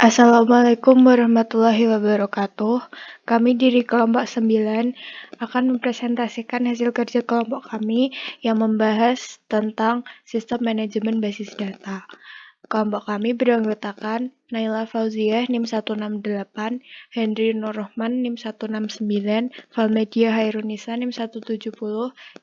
Assalamualaikum warahmatullahi wabarakatuh. Kami dari kelompok 9 akan mempresentasikan hasil kerja kelompok kami yang membahas tentang sistem manajemen basis data. Kelompok kami beranggotakan Naila Fauziah NIM 168, Henry Nurrohman NIM 169, Valmedia Hairunisa NIM 170,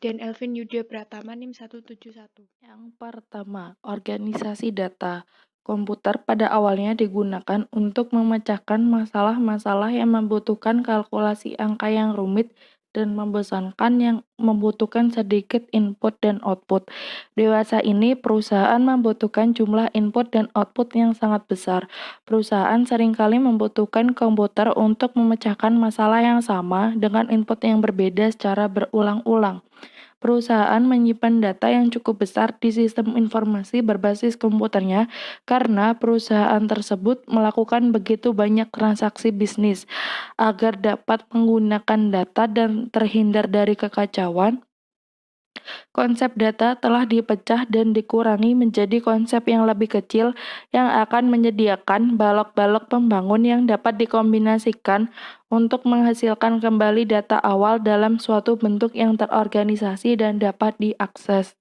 dan Elvin Yudha Pratama NIM 171. Yang pertama, organisasi data. Komputer pada awalnya digunakan untuk memecahkan masalah-masalah yang membutuhkan kalkulasi angka yang rumit dan membosankan yang membutuhkan sedikit input dan output. Dewasa ini perusahaan membutuhkan jumlah input dan output yang sangat besar. Perusahaan seringkali membutuhkan komputer untuk memecahkan masalah yang sama dengan input yang berbeda secara berulang-ulang. Perusahaan menyimpan data yang cukup besar di sistem informasi berbasis komputernya karena perusahaan tersebut melakukan begitu banyak transaksi bisnis. Agar dapat menggunakan data dan terhindar dari kekacauan, konsep data telah dipecah dan dikurangi menjadi konsep yang lebih kecil yang akan menyediakan balok-balok pembangun yang dapat dikombinasikan untuk menghasilkan kembali data awal dalam suatu bentuk yang terorganisasi dan dapat diakses.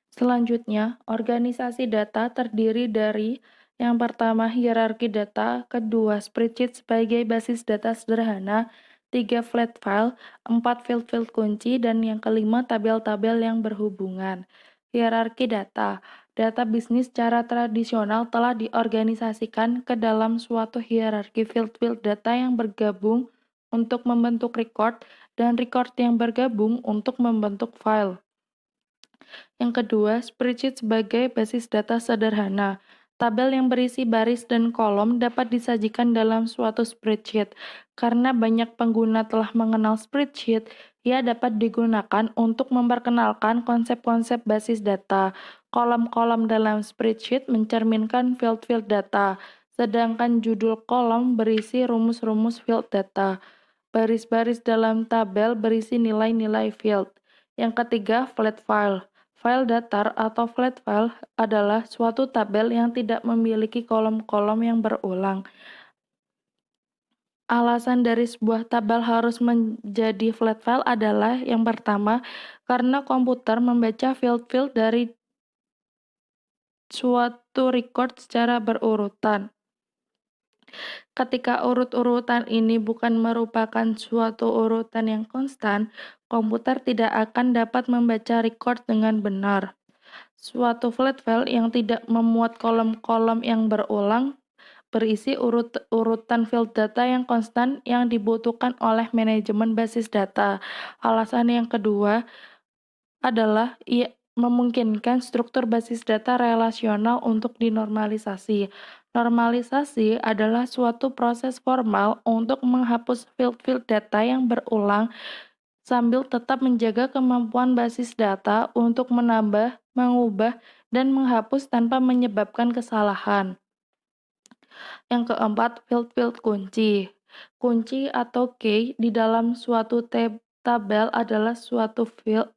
Selanjutnya, organisasi data terdiri dari yang pertama hierarki data, kedua spreadsheet sebagai basis data sederhana, 3 flat file, 4 field-field kunci, dan yang kelima tabel-tabel yang berhubungan. Hierarki data. Data bisnis secara tradisional telah diorganisasikan ke dalam suatu hierarki field-field data yang bergabung untuk membentuk record dan record yang bergabung untuk membentuk file. Yang kedua, spreadsheet sebagai basis data sederhana. Tabel yang berisi baris dan kolom dapat disajikan dalam suatu spreadsheet. Karena banyak pengguna telah mengenal spreadsheet, ia dapat digunakan untuk memperkenalkan konsep-konsep basis data. Kolom-kolom dalam spreadsheet mencerminkan field-field data, sedangkan judul kolom berisi rumus-rumus field data. Baris-baris dalam tabel berisi nilai-nilai field. Yang ketiga, flat file. File datar atau flat file adalah suatu tabel yang tidak memiliki kolom-kolom yang berulang. Alasan dari sebuah tabel harus menjadi flat file adalah yang pertama, karena komputer membaca field-field dari suatu record secara berurutan. Ketika urut-urutan ini bukan merupakan suatu urutan yang konstan, komputer tidak akan dapat membaca record dengan benar. Suatu flat file yang tidak memuat kolom-kolom yang berulang berisi urutan field data yang konstan yang dibutuhkan oleh manajemen basis data. Alasan yang kedua adalah ia memungkinkan struktur basis data relasional untuk dinormalisasi. Normalisasi adalah suatu proses formal untuk menghapus field-field data yang berulang sambil tetap menjaga kemampuan basis data untuk menambah, mengubah, dan menghapus tanpa menyebabkan kesalahan. Yang keempat, field-field kunci. Kunci atau key di dalam suatu tabel adalah suatu field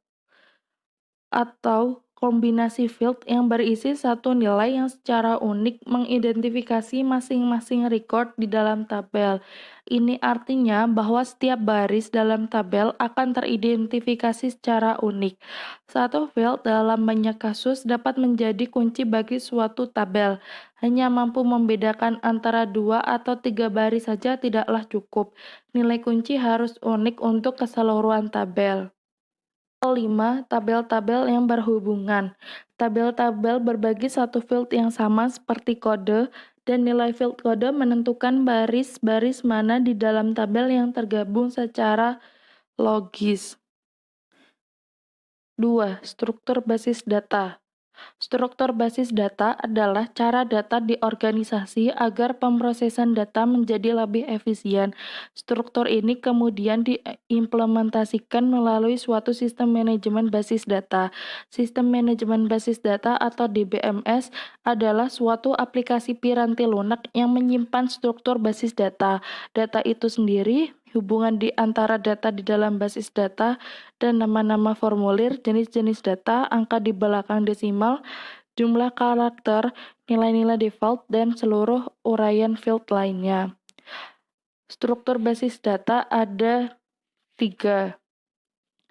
atau kombinasi field yang berisi satu nilai yang secara unik mengidentifikasi masing-masing record di dalam tabel. Ini artinya bahwa setiap baris dalam tabel akan teridentifikasi secara unik. Satu field dalam banyak kasus dapat menjadi kunci bagi suatu tabel. Hanya mampu membedakan antara 2 atau 3 baris saja tidaklah cukup. Nilai kunci harus unik untuk keseluruhan tabel. 5. Tabel-tabel yang berhubungan. Tabel-tabel berbagi satu field yang sama seperti kode, dan nilai field kode menentukan baris-baris mana di dalam tabel yang tergabung secara logis. 2. Struktur basis data. Struktur basis data adalah cara data diorganisasi agar pemrosesan data menjadi lebih efisien. Struktur ini kemudian diimplementasikan melalui suatu sistem manajemen basis data. Sistem manajemen basis data atau DBMS adalah suatu aplikasi piranti lunak yang menyimpan struktur basis data. Data itu sendiri, hubungan di antara data di dalam basis data, dan nama-nama formulir, jenis-jenis data, angka di belakang desimal, jumlah karakter, nilai-nilai default, dan seluruh uraian field lainnya. Struktur basis data ada 3.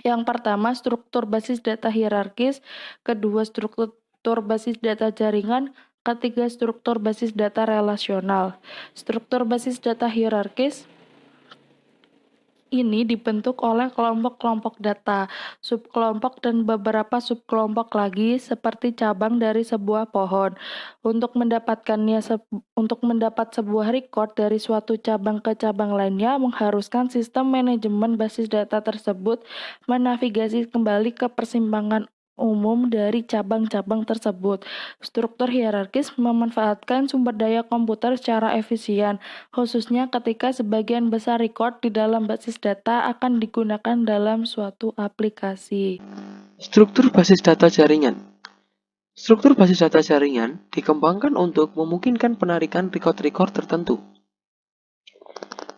Yang pertama, struktur basis data hierarkis, kedua, struktur basis data jaringan, ketiga, struktur basis data relasional. Struktur basis data hierarkis ini dibentuk oleh kelompok-kelompok data, subkelompok, dan beberapa subkelompok lagi seperti cabang dari sebuah pohon. Untuk mendapat sebuah record dari suatu cabang ke cabang lainnya mengharuskan sistem manajemen basis data tersebut menavigasi kembali ke persimpangan umum dari cabang-cabang tersebut. Struktur hierarkis memanfaatkan sumber daya komputer secara efisien, khususnya ketika sebagian besar record di dalam basis data akan digunakan dalam suatu aplikasi. Struktur basis data jaringan. Struktur basis data jaringan dikembangkan untuk memungkinkan penarikan record-record tertentu.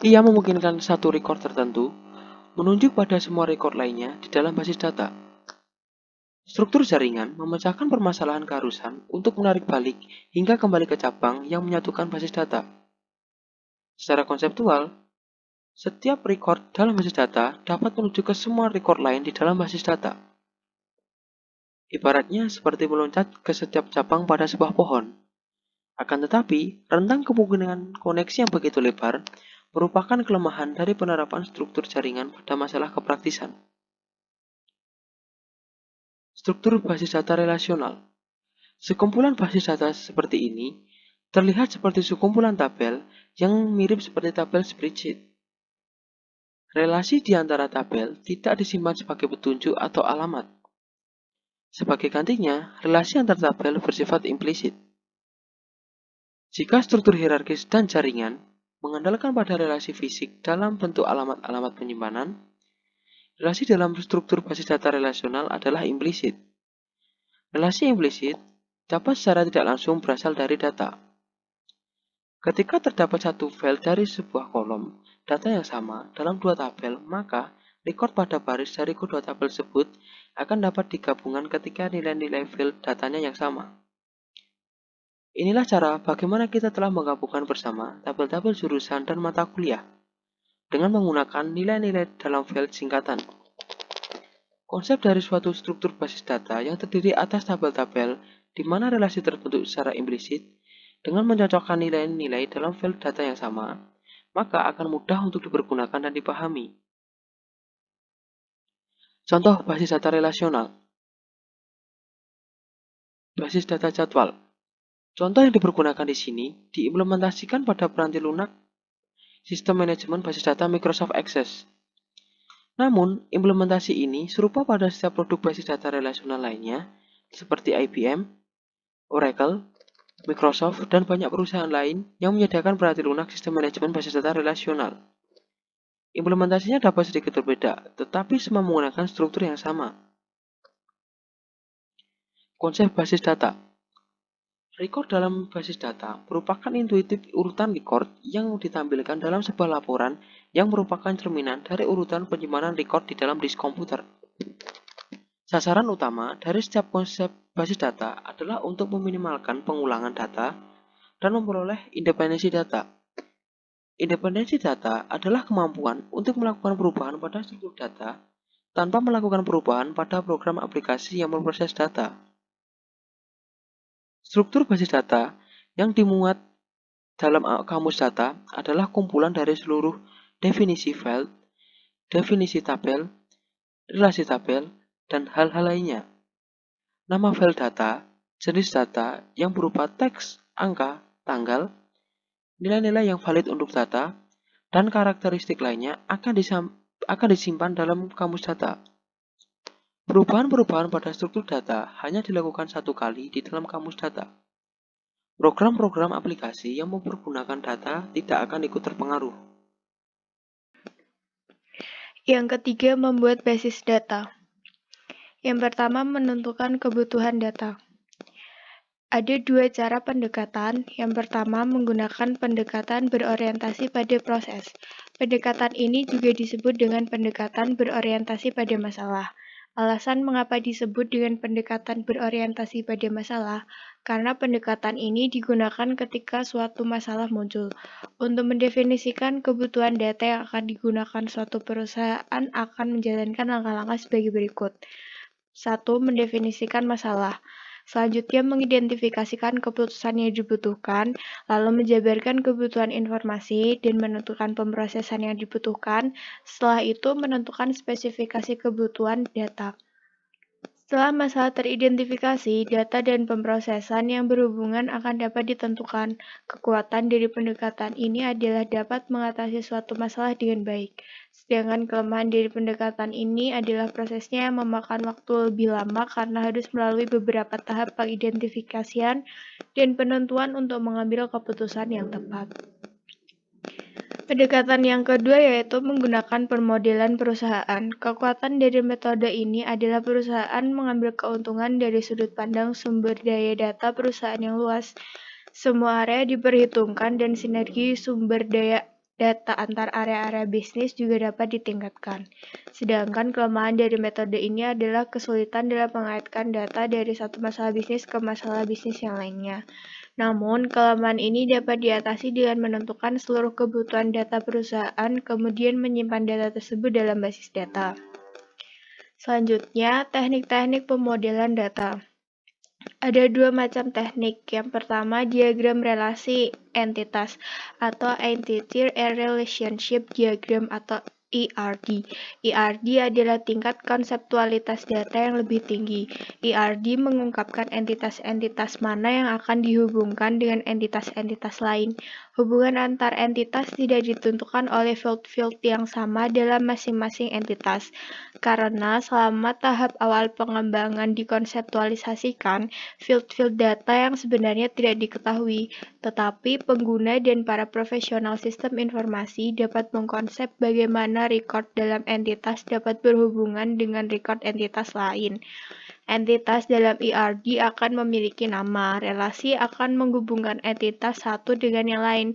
Ia memungkinkan satu record tertentu menunjuk pada semua record lainnya di dalam basis data. Struktur jaringan memecahkan permasalahan keharusan untuk menarik balik hingga kembali ke cabang yang menyatukan basis data. Secara konseptual, setiap record dalam basis data dapat menuju ke semua record lain di dalam basis data. Ibaratnya seperti meloncat ke setiap cabang pada sebuah pohon. Akan tetapi, rentang kemungkinan koneksi yang begitu lebar merupakan kelemahan dari penerapan struktur jaringan pada masalah kepraktisan. Struktur basis data relasional. Sekumpulan basis data seperti ini terlihat seperti sekumpulan tabel yang mirip seperti tabel spreadsheet. Relasi di antara tabel tidak disimpan sebagai petunjuk atau alamat. Sebagai gantinya, relasi antar tabel bersifat implisit. Jika struktur hierarkis dan jaringan mengandalkan pada relasi fisik dalam bentuk alamat-alamat penyimpanan, relasi dalam struktur basis data relasional adalah implisit. Relasi implisit dapat secara tidak langsung berasal dari data. Ketika terdapat satu file dari sebuah kolom data yang sama dalam dua tabel, maka record pada baris dari kedua tabel tersebut akan dapat digabungkan ketika nilai-nilai file datanya yang sama. Inilah cara bagaimana kita telah menggabungkan bersama tabel-tabel jurusan dan mata kuliah dengan menggunakan nilai-nilai dalam file singkatan. Konsep dari suatu struktur basis data yang terdiri atas tabel-tabel di mana relasi terbentuk secara implisit dengan mencocokkan nilai-nilai dalam file data yang sama, maka akan mudah untuk dipergunakan dan dipahami. Contoh basis data relasional. Basis data jadwal. Contoh yang dipergunakan di sini diimplementasikan pada peranti lunak sistem manajemen basis data Microsoft Access. Namun, implementasi ini serupa pada setiap produk basis data relasional lainnya, seperti IBM, Oracle, Microsoft, dan banyak perusahaan lain yang menyediakan peranti lunak sistem manajemen basis data relasional. Implementasinya dapat sedikit berbeda, tetapi semua menggunakan struktur yang sama. Konsep basis data. Record dalam basis data merupakan intuitif urutan record yang ditampilkan dalam sebuah laporan yang merupakan cerminan dari urutan penyimpanan record di dalam disk komputer. Sasaran utama dari setiap konsep basis data adalah untuk meminimalkan pengulangan data dan memperoleh independensi data. Independensi data adalah kemampuan untuk melakukan perubahan pada struktur data tanpa melakukan perubahan pada program aplikasi yang memproses data. Struktur basis data yang dimuat dalam kamus data adalah kumpulan dari seluruh definisi file, definisi tabel, relasi tabel, dan hal-hal lainnya. Nama file data, jenis data yang berupa teks, angka, tanggal, nilai-nilai yang valid untuk data, dan karakteristik lainnya akan disimpan dalam kamus data. Perubahan-perubahan pada struktur data hanya dilakukan satu kali di dalam kamus data. Program-program aplikasi yang mempergunakan data tidak akan ikut terpengaruh. Yang ketiga, membuat basis data. Yang pertama, menentukan kebutuhan data. Ada dua cara pendekatan. Yang pertama, menggunakan pendekatan berorientasi pada proses. Pendekatan ini juga disebut dengan pendekatan berorientasi pada masalah. Alasan mengapa disebut dengan pendekatan berorientasi pada masalah, karena pendekatan ini digunakan ketika suatu masalah muncul. Untuk mendefinisikan kebutuhan data yang akan digunakan suatu perusahaan akan menjalankan langkah-langkah sebagai berikut. 1. Mendefinisikan masalah. Selanjutnya, mengidentifikasikan keputusan yang dibutuhkan, lalu menjabarkan kebutuhan informasi dan menentukan pemrosesan yang dibutuhkan. Setelah itu, menentukan spesifikasi kebutuhan data. Setelah masalah teridentifikasi, data dan pemrosesan yang berhubungan akan dapat ditentukan. Kekuatan dari pendekatan ini adalah dapat mengatasi suatu masalah dengan baik. Sedangkan kelemahan dari pendekatan ini adalah prosesnya yang memakan waktu lebih lama karena harus melalui beberapa tahap pengidentifikasian dan penentuan untuk mengambil keputusan yang tepat. Pendekatan yang kedua yaitu menggunakan permodelan perusahaan. Kekuatan dari metode ini adalah perusahaan mengambil keuntungan dari sudut pandang sumber daya data perusahaan yang luas. Semua area diperhitungkan dan sinergi sumber daya data antar area-area bisnis juga dapat ditingkatkan. Sedangkan kelemahan dari metode ini adalah kesulitan dalam mengaitkan data dari satu masalah bisnis ke masalah bisnis yang lainnya. Namun, kelemahan ini dapat diatasi dengan menentukan seluruh kebutuhan data perusahaan, kemudian menyimpan data tersebut dalam basis data. Selanjutnya, teknik-teknik pemodelan data. Ada dua macam teknik. Yang pertama, diagram relasi entitas atau Entity Relationship Diagram atau ERD. ERD adalah tingkat konseptualitas data yang lebih tinggi. ERD mengungkapkan entitas-entitas mana yang akan dihubungkan dengan entitas-entitas lain. Hubungan antar entitas tidak ditentukan oleh field-field yang sama dalam masing-masing entitas. Karena selama tahap awal pengembangan dikonseptualisasikan, field-field data yang sebenarnya tidak diketahui, tetapi pengguna dan para profesional sistem informasi dapat mengkonsep bagaimana record dalam entitas dapat berhubungan dengan record entitas lain. Entitas dalam ERD akan memiliki nama, relasi akan menghubungkan entitas satu dengan yang lain.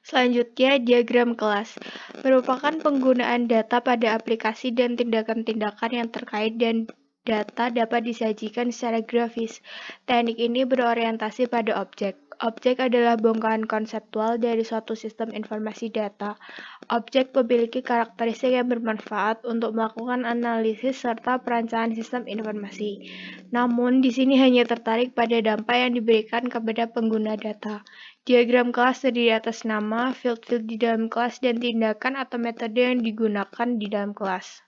Selanjutnya, diagram kelas merupakan penggunaan data pada aplikasi dan tindakan-tindakan yang terkait dan data dapat disajikan secara grafis. Teknik ini berorientasi pada objek. Objek adalah bongkahan konseptual dari suatu sistem informasi data. Objek memiliki karakteristik yang bermanfaat untuk melakukan analisis serta perancangan sistem informasi. Namun, di sini hanya tertarik pada dampak yang diberikan kepada pengguna data. Diagram kelas terdiri atas nama, field-field di dalam kelas, dan tindakan atau metode yang digunakan di dalam kelas.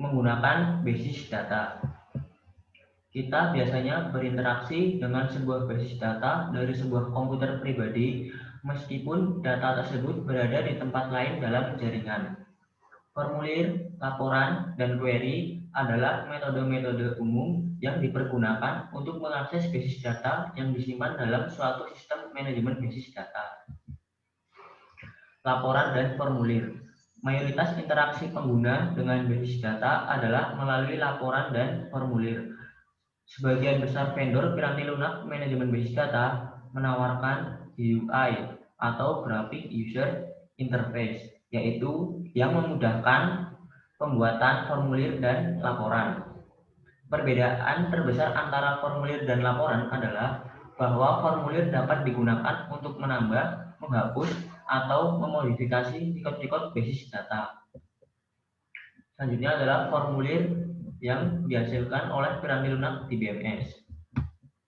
Menggunakan basis data. Kita biasanya berinteraksi dengan sebuah basis data dari sebuah komputer pribadi, meskipun data tersebut berada di tempat lain dalam jaringan. Formulir, laporan, dan query adalah metode-metode umum yang dipergunakan untuk mengakses basis data yang disimpan dalam suatu sistem manajemen basis data. Laporan dan formulir. Mayoritas interaksi pengguna dengan basis data adalah melalui laporan dan formulir. Sebagian besar vendor piranti lunak manajemen basis data menawarkan GUI atau Graphic User Interface, yaitu yang memudahkan pembuatan formulir dan laporan. Perbedaan terbesar antara formulir dan laporan adalah bahwa formulir dapat digunakan untuk menambah, menghapus, atau memodifikasi record-record basis data. Selanjutnya adalah formulir yang dihasilkan oleh piranti lunak di BMS,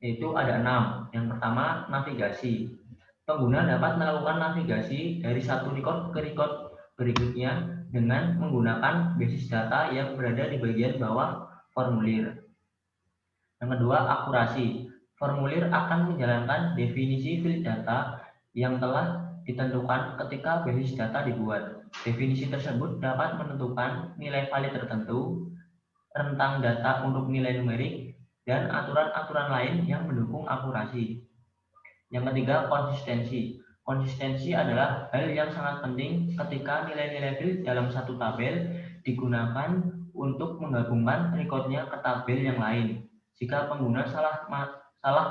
yaitu ada 6. Yang pertama, navigasi. Pengguna dapat melakukan navigasi dari satu record ke record berikutnya dengan menggunakan basis data yang berada di bagian bawah formulir. Yang kedua, akurasi. Formulir akan menjalankan definisi field data yang telah ditentukan ketika basis data dibuat. Definisi tersebut dapat menentukan nilai valid tertentu, rentang data untuk nilai numerik, dan aturan-aturan lain yang mendukung akurasi. Yang ketiga, konsistensi. Konsistensi adalah hal yang sangat penting ketika nilai-nilai field dalam satu tabel digunakan untuk menggabungkan rekodnya ke tabel yang lain. Jika pengguna salah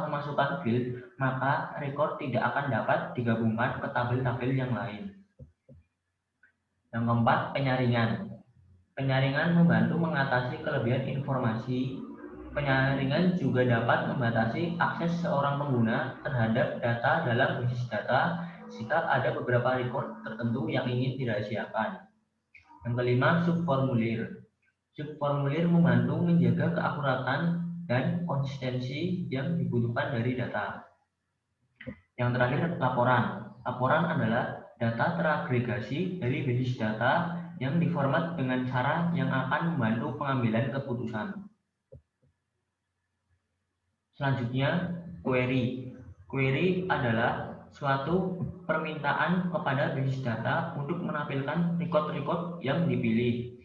memasukkan field, maka rekod tidak akan dapat digabungkan ke tabel-tabel yang lain. Yang keempat, penyaringan. Penyaringan membantu mengatasi kelebihan informasi. Penyaringan juga dapat membatasi akses seorang pengguna terhadap data dalam basis data jika ada beberapa record tertentu yang ingin dirahasiakan. Yang kelima, subformulir. Subformulir membantu menjaga keakuratan dan konsistensi yang dibutuhkan dari data. Yang terakhir, laporan. Laporan adalah data teragregasi dari basis data yang diformat dengan cara yang akan membantu pengambilan keputusan. Selanjutnya, query. Query adalah suatu permintaan kepada basis data untuk menampilkan record-record yang dipilih.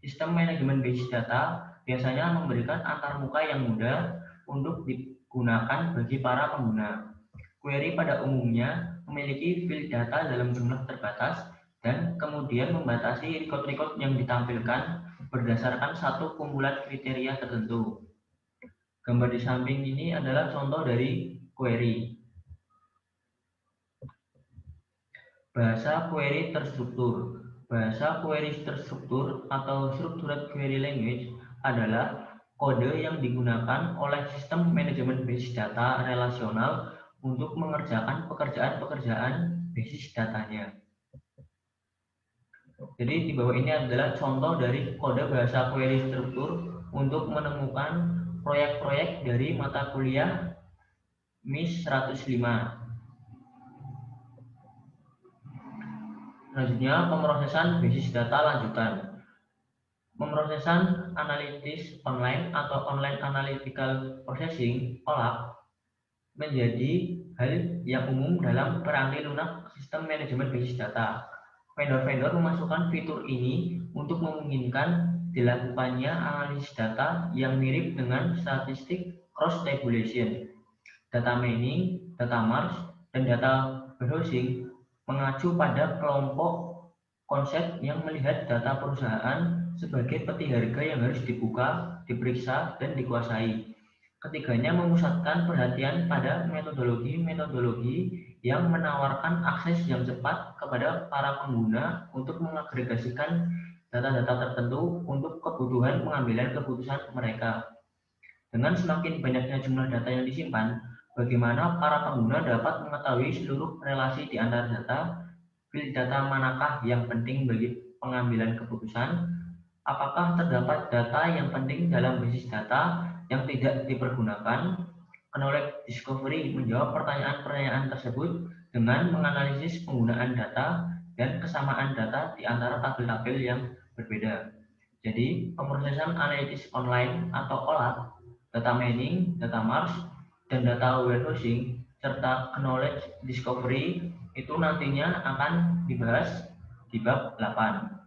Sistem manajemen basis data biasanya memberikan antarmuka yang mudah untuk digunakan bagi para pengguna. Query pada umumnya memiliki field data dalam jumlah terbatas dan kemudian membatasi record-record yang ditampilkan berdasarkan satu kumpulan kriteria tertentu. Gambar di samping ini adalah contoh dari query. Bahasa query terstruktur. Bahasa query terstruktur atau structured query language adalah kode yang digunakan oleh sistem manajemen basis data relasional untuk mengerjakan pekerjaan-pekerjaan basis datanya. Jadi di bawah ini adalah contoh dari kode bahasa query struktur untuk menemukan proyek-proyek dari mata kuliah MIS 105. Selanjutnya, pemrosesan basis data lanjutan. Pemrosesan analitis online atau online analytical processing (OLAP) menjadi hal yang umum dalam piranti lunak sistem manajemen basis data. Vendor-vendor memasukkan fitur ini untuk memungkinkan dilakukannya analisis data yang mirip dengan statistik cross-tabulation, data mining, data marsh, dan data warehousing mengacu pada kelompok konsep yang melihat data perusahaan sebagai peti harga yang harus dibuka, diperiksa, dan dikuasai. Ketiganya memusatkan perhatian pada metodologi-metodologi yang menawarkan akses yang cepat kepada para pengguna untuk mengagregasikan data-data tertentu untuk kebutuhan pengambilan keputusan mereka. Dengan semakin banyaknya jumlah data yang disimpan, bagaimana para pengguna dapat mengetahui seluruh relasi di antara data, field data manakah yang penting bagi pengambilan keputusan, apakah terdapat data yang penting dalam basis data yang tidak dipergunakan. Knowledge Discovery menjawab pertanyaan-pertanyaan tersebut dengan menganalisis penggunaan data dan kesamaan data di antara tabel-tabel yang berbeda. Jadi, pemrosesan analitis online atau OLAP, data mining, data marsh, dan data warehousing, serta knowledge discovery itu nantinya akan dibahas di bab 8.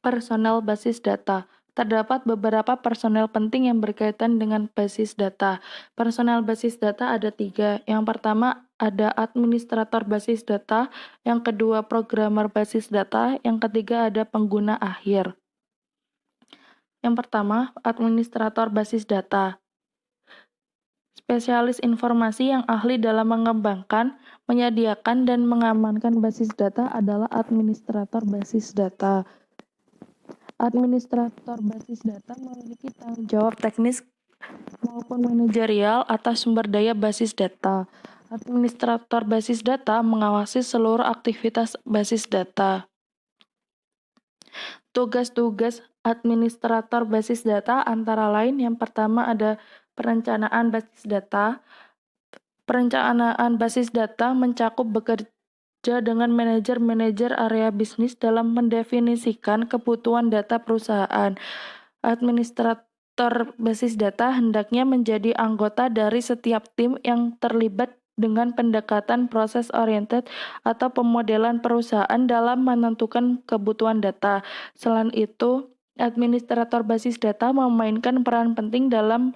Personel basis data. Terdapat beberapa personel penting yang berkaitan dengan basis data. Personel basis data ada 3. Yang pertama ada administrator basis data, yang kedua programmer basis data, yang ketiga ada pengguna akhir. Yang pertama, administrator basis data. Spesialis informasi yang ahli dalam mengembangkan, menyediakan, dan mengamankan basis data adalah administrator basis data. Administrator basis data memiliki tanggung jawab teknis maupun manajerial atas sumber daya basis data. Administrator basis data mengawasi seluruh aktivitas basis data. Tugas-tugas administrator basis data antara lain yang pertama ada perencanaan basis data. Perencanaan basis data mencakup bekerja dengan manajer-manajer area bisnis dalam mendefinisikan kebutuhan data perusahaan. Administrator basis data hendaknya menjadi anggota dari setiap tim yang terlibat dengan pendekatan proses oriented atau pemodelan perusahaan dalam menentukan kebutuhan data. Selain itu, administrator basis data memainkan peran penting dalam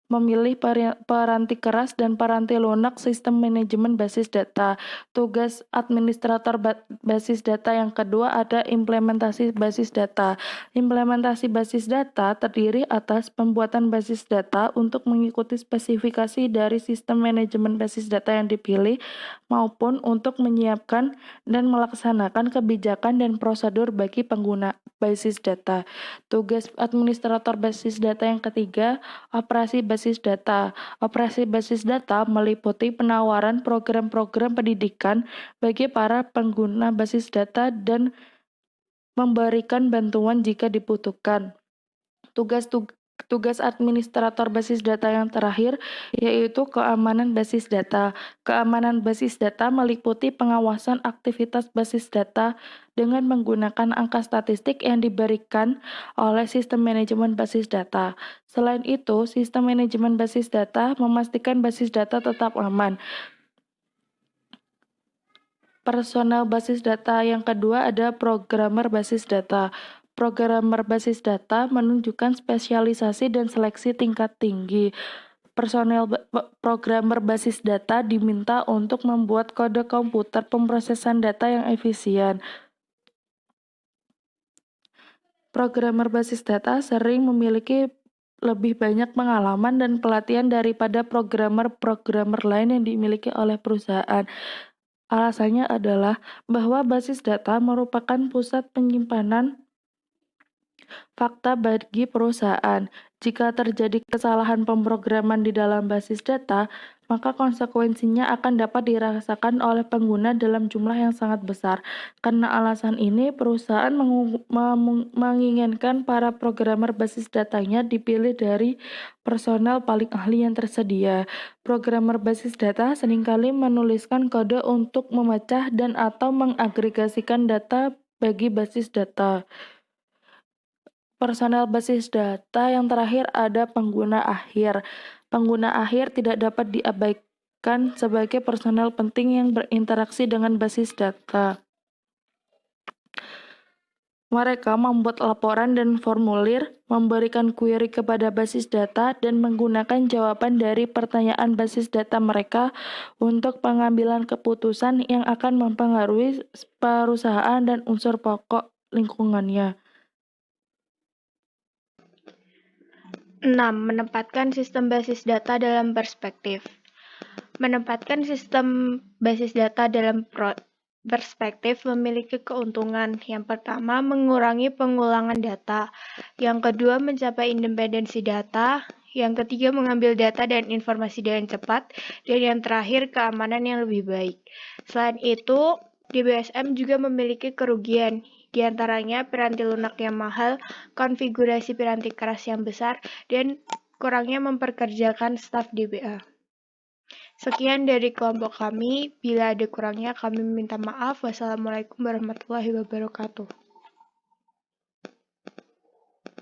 memilih peranti keras dan peranti lunak sistem manajemen basis data. Tugas administrator basis data yang kedua ada implementasi basis data. Implementasi basis data terdiri atas pembuatan basis data untuk mengikuti spesifikasi dari sistem manajemen basis data yang dipilih maupun untuk menyiapkan dan melaksanakan kebijakan dan prosedur bagi pengguna basis data. Tugas administrator basis data yang ketiga, operasi basis data. Operasi basis data meliputi penawaran program-program pendidikan bagi para pengguna basis data dan memberikan bantuan jika dibutuhkan. Tugas administrator basis data yang terakhir yaitu keamanan basis data. Keamanan basis data meliputi pengawasan aktivitas basis data dengan menggunakan angka statistik yang diberikan oleh sistem manajemen basis data. Selain itu, sistem manajemen basis data memastikan basis data tetap aman. Personel basis data yang kedua ada programmer basis data. Programmer basis data menunjukkan spesialisasi dan seleksi tingkat tinggi. Personel programmer basis data diminta untuk membuat kode komputer pemrosesan data yang efisien. Programmer basis data sering memiliki lebih banyak pengalaman dan pelatihan daripada programmer lain yang dimiliki oleh perusahaan. Alasannya adalah bahwa basis data merupakan pusat penyimpanan fakta bagi perusahaan. Jika terjadi kesalahan pemrograman di dalam basis data, maka konsekuensinya akan dapat dirasakan oleh pengguna dalam jumlah yang sangat besar. Karena alasan ini, perusahaan menginginkan para programmer basis datanya dipilih dari personel paling ahli yang tersedia. Programmer basis data seringkali menuliskan kode untuk memecah dan atau mengagregasikan data bagi basis data. Personel basis data yang terakhir ada pengguna akhir. Pengguna akhir tidak dapat diabaikan sebagai personel penting yang berinteraksi dengan basis data. Mereka membuat laporan dan formulir, memberikan query kepada basis data, dan menggunakan jawaban dari pertanyaan basis data mereka untuk pengambilan keputusan yang akan mempengaruhi perusahaan dan unsur pokok lingkungannya. 6. Menempatkan sistem basis data dalam perspektif. Menempatkan sistem basis data dalam perspektif memiliki keuntungan. Yang pertama, mengurangi pengulangan data. Yang kedua, mencapai independensi data. Yang ketiga, mengambil data dan informasi dengan cepat. Dan yang terakhir, keamanan yang lebih baik. Selain itu, DBSM juga memiliki kerugian. Di antaranya piranti lunak yang mahal, konfigurasi piranti keras yang besar, dan kurangnya memperkerjakan staf DBA. Sekian dari kelompok kami. Bila ada kurangnya, kami meminta maaf. Wassalamualaikum warahmatullahi wabarakatuh.